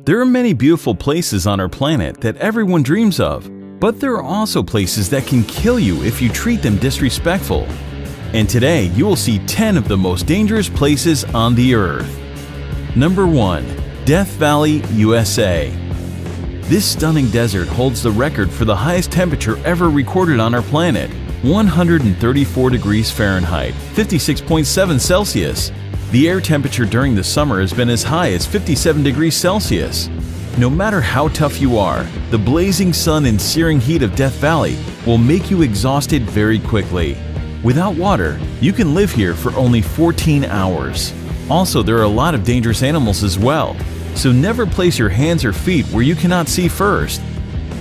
There are many beautiful places on our planet that everyone dreams of, but there are also places that can kill you if you treat them disrespectful. And today you will see 10 of the most dangerous places on the earth. Number 1. Death Valley, USA. This stunning desert holds the record for the highest temperature ever recorded on our planet, 134 degrees Fahrenheit, 56.7 Celsius. The air temperature during the summer has been as high as 57 degrees Celsius. No matter how tough you are, the blazing sun and searing heat of Death Valley will make you exhausted very quickly. Without water, you can live here for only 14 hours. Also, there are a lot of dangerous animals as well, so never place your hands or feet where you cannot see first.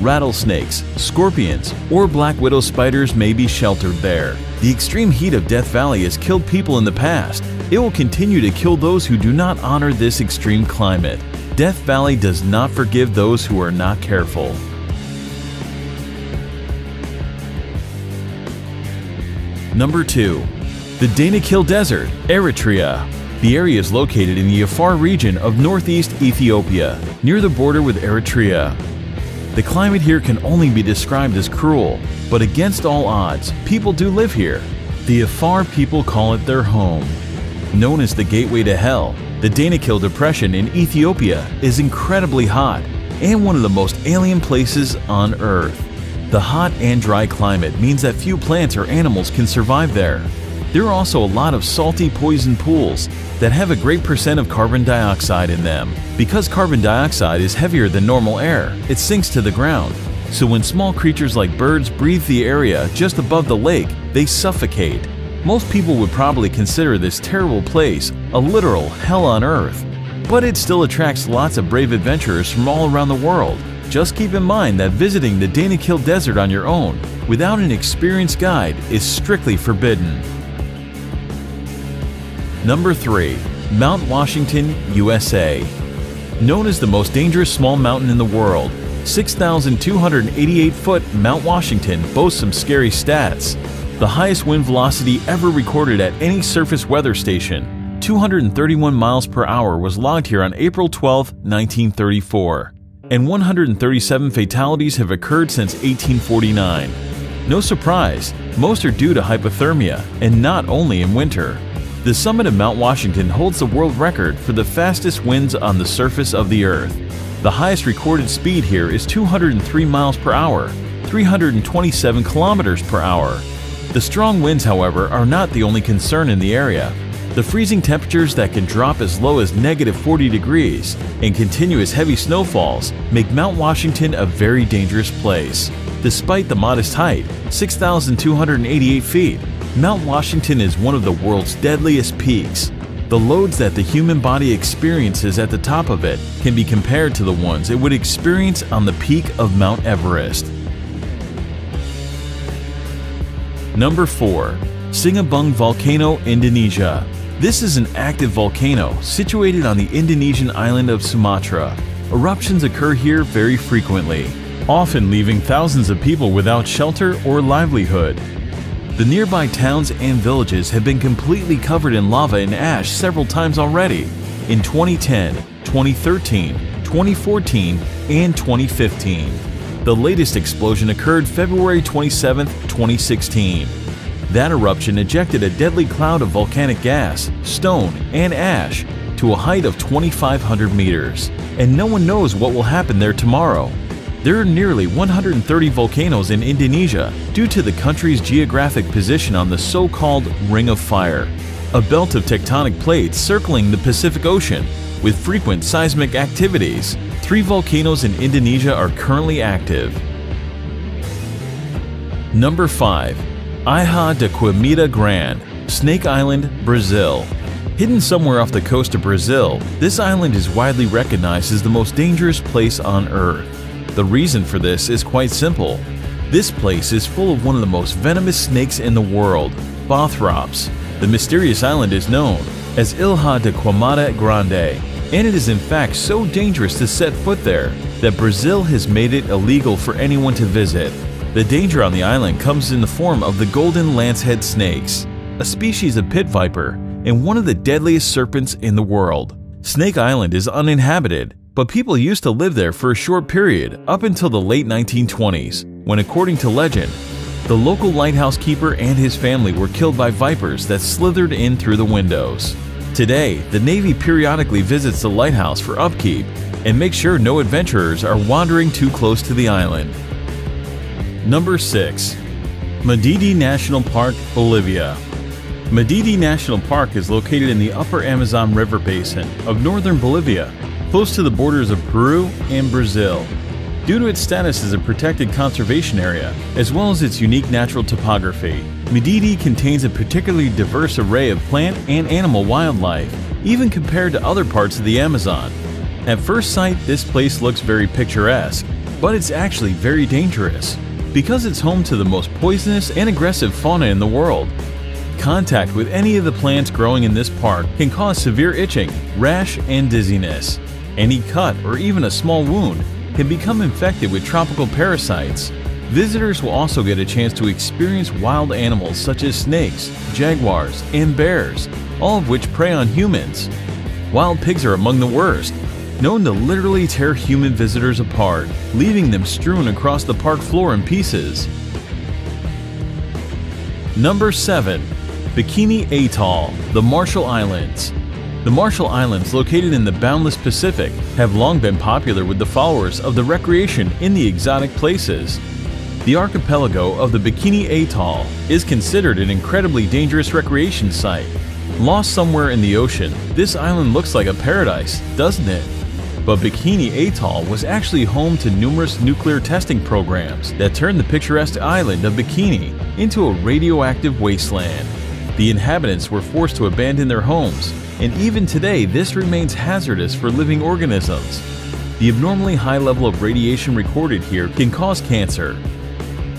Rattlesnakes, scorpions, or black widow spiders may be sheltered there. The extreme heat of Death Valley has killed people in the past. It will continue to kill those who do not honor this extreme climate. Death Valley does not forgive those who are not careful. Number 2. The Danakil Desert, Eritrea. The area is located in the Afar region of northeast Ethiopia, near the border with Eritrea. The climate here can only be described as cruel, but against all odds, people do live here. The Afar people call it their home. Known as the gateway to hell, the Danakil Depression in Ethiopia is incredibly hot and one of the most alien places on Earth. The hot and dry climate means that few plants or animals can survive there. There are also a lot of salty poison pools that have a great percent of carbon dioxide in them. Because carbon dioxide is heavier than normal air, it sinks to the ground. So when small creatures like birds breathe the area just above the lake, they suffocate. Most people would probably consider this terrible place a literal hell on earth, but it still attracts lots of brave adventurers from all around the world. Just keep in mind that visiting the Danakil Desert on your own without an experienced guide is strictly forbidden. Number 3. Mount Washington, USA. Known as the most dangerous small mountain in the world, 6,288-foot Mount Washington boasts some scary stats. The highest wind velocity ever recorded at any surface weather station, 231 miles per hour, was logged here on April 12, 1934, and 137 fatalities have occurred since 1849. No surprise, most are due to hypothermia, and not only in winter. The summit of Mount Washington holds the world record for the fastest winds on the surface of the Earth. The highest recorded speed here is 203 miles per hour, 327 kilometers per hour. The strong winds, however, are not the only concern in the area. The freezing temperatures that can drop as low as -40 degrees and continuous heavy snowfalls make Mount Washington a very dangerous place. Despite the modest height, 6,288 feet, Mount Washington is one of the world's deadliest peaks. The loads that the human body experiences at the top of it can be compared to the ones it would experience on the peak of Mount Everest. Number 4. Sinabung Volcano, Indonesia. This is an active volcano situated on the Indonesian island of Sumatra. Eruptions occur here very frequently, often leaving thousands of people without shelter or livelihood. The nearby towns and villages have been completely covered in lava and ash several times already, in 2010, 2013, 2014, and 2015. The latest explosion occurred February 27, 2016. That eruption ejected a deadly cloud of volcanic gas, stone, and ash to a height of 2,500 meters, and no one knows what will happen there tomorrow. There are nearly 130 volcanoes in Indonesia due to the country's geographic position on the so-called Ring of Fire, a belt of tectonic plates circling the Pacific Ocean with frequent seismic activities. 3 volcanoes in Indonesia are currently active. Number 5. Ilha de Quimita Grande, Snake Island, Brazil. Hidden somewhere off the coast of Brazil, this island is widely recognized as the most dangerous place on Earth. The reason for this is quite simple. This place is full of one of the most venomous snakes in the world, Bothrops. The mysterious island is known as Ilha de Quimita Grande, and it is in fact so dangerous to set foot there that Brazil has made it illegal for anyone to visit. The danger on the island comes in the form of the golden lancehead snakes. a species of pit viper, and one of the deadliest serpents in the world. Snake Island is uninhabited, but people used to live there for a short period up until the late 1920s, when, according to legend, the local lighthouse keeper and his family were killed by vipers that slithered in through the windows. Today, the Navy periodically visits the lighthouse for upkeep and makes sure no adventurers are wandering too close to the island. Number 6. Madidi National Park, Bolivia. Madidi National Park is located in the upper Amazon River basin of northern Bolivia, close to the borders of Peru and Brazil. Due to its status as a protected conservation area, as well as its unique natural topography, Madidi contains a particularly diverse array of plant and animal wildlife, even compared to other parts of the Amazon. At first sight, this place looks very picturesque, but it's actually very dangerous, because it's home to the most poisonous and aggressive fauna in the world. Contact with any of the plants growing in this park can cause severe itching, rash, and dizziness. Any cut or even a small wound can become infected with tropical parasites. Visitors will also get a chance to experience wild animals such as snakes, jaguars, and bears, all of which prey on humans. Wild pigs are among the worst, known to literally tear human visitors apart, leaving them strewn across the park floor in pieces. Number 7. Bikini Atoll, the Marshall Islands. The Marshall Islands, located in the boundless Pacific, have long been popular with the followers of the recreation in the exotic places. The archipelago of the Bikini Atoll is considered an incredibly dangerous recreation site. Lost somewhere in the ocean, this island looks like a paradise, doesn't it? But Bikini Atoll was actually home to numerous nuclear testing programs that turned the picturesque island of Bikini into a radioactive wasteland. The inhabitants were forced to abandon their homes, and even today this remains hazardous for living organisms. The abnormally high level of radiation recorded here can cause cancer.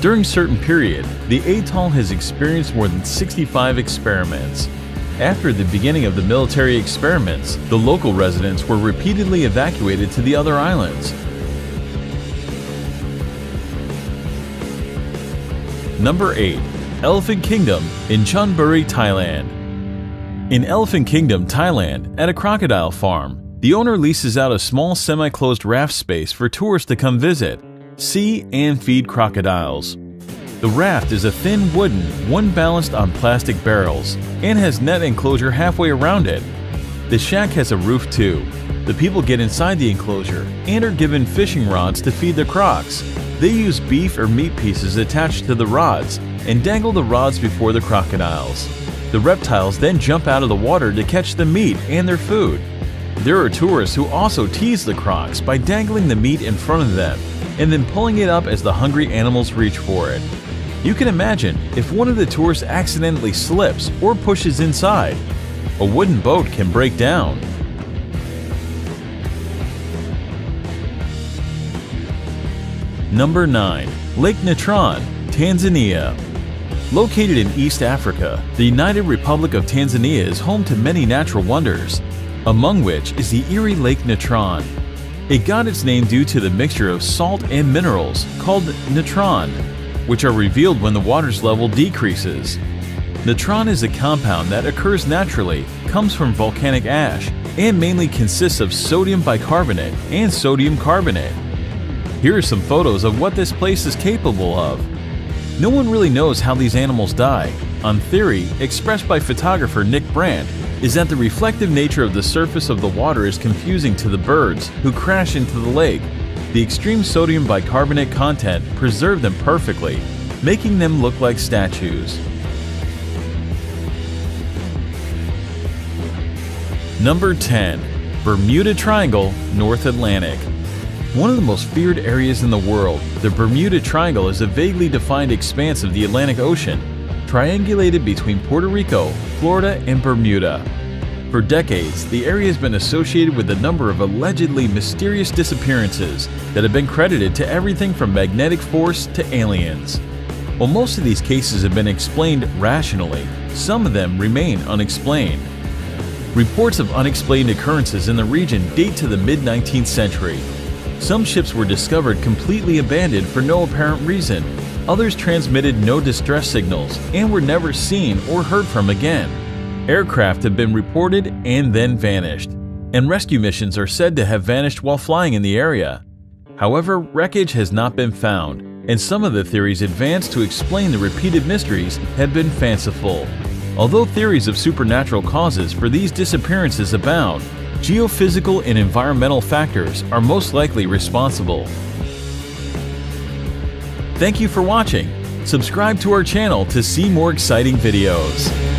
During certain period, the atoll has experienced more than 65 experiments. After the beginning of the military experiments, the local residents were repeatedly evacuated to the other islands. Number 8. Elephant Kingdom in Chonburi, Thailand. In Elephant Kingdom, Thailand, at a crocodile farm, the owner leases out a small semi-closed raft space for tourists to come visit, see, and feed crocodiles. The raft is a thin wooden one balanced on plastic barrels and has net enclosure halfway around it. The shack has a roof too. The people get inside the enclosure and are given fishing rods to feed the crocs. They use beef or meat pieces attached to the rods and dangle the rods before the crocodiles. The reptiles then jump out of the water to catch the meat and their food. There are tourists who also tease the crocs by dangling the meat in front of them and then pulling it up as the hungry animals reach for it. You can imagine if one of the tourists accidentally slips or pushes inside, a wooden boat can break down. Number 9. Lake Natron, Tanzania. Located in East Africa, the United Republic of Tanzania is home to many natural wonders, among which is the Erie Lake Natron. It got its name due to the mixture of salt and minerals called natron, which are revealed when the water's level decreases. Natron is a compound that occurs naturally, comes from volcanic ash, and mainly consists of sodium bicarbonate and sodium carbonate. Here are some photos of what this place is capable of. No one really knows how these animals die. On theory, expressed by photographer Nick Brandt, is that the reflective nature of the surface of the water is confusing to the birds who crash into the lake. The extreme sodium bicarbonate content preserved them perfectly, making them look like statues. Number 10. Bermuda Triangle, North Atlantic. One of the most feared areas in the world, the Bermuda Triangle is a vaguely defined expanse of the Atlantic Ocean, triangulated between Puerto Rico, Florida, and Bermuda. For decades, the area has been associated with a number of allegedly mysterious disappearances that have been credited to everything from magnetic force to aliens. While most of these cases have been explained rationally, some of them remain unexplained. Reports of unexplained occurrences in the region date to the mid-19th century. Some ships were discovered completely abandoned for no apparent reason, Others transmitted no distress signals and were never seen or heard from again. Aircraft have been reported and then vanished, and rescue missions are said to have vanished while flying in the area. However, wreckage has not been found, and some of the theories advanced to explain the repeated mysteries have been fanciful. Although theories of supernatural causes for these disappearances abound, geophysical and environmental factors are most likely responsible. Thank you for watching. Subscribe to our channel to see more exciting videos.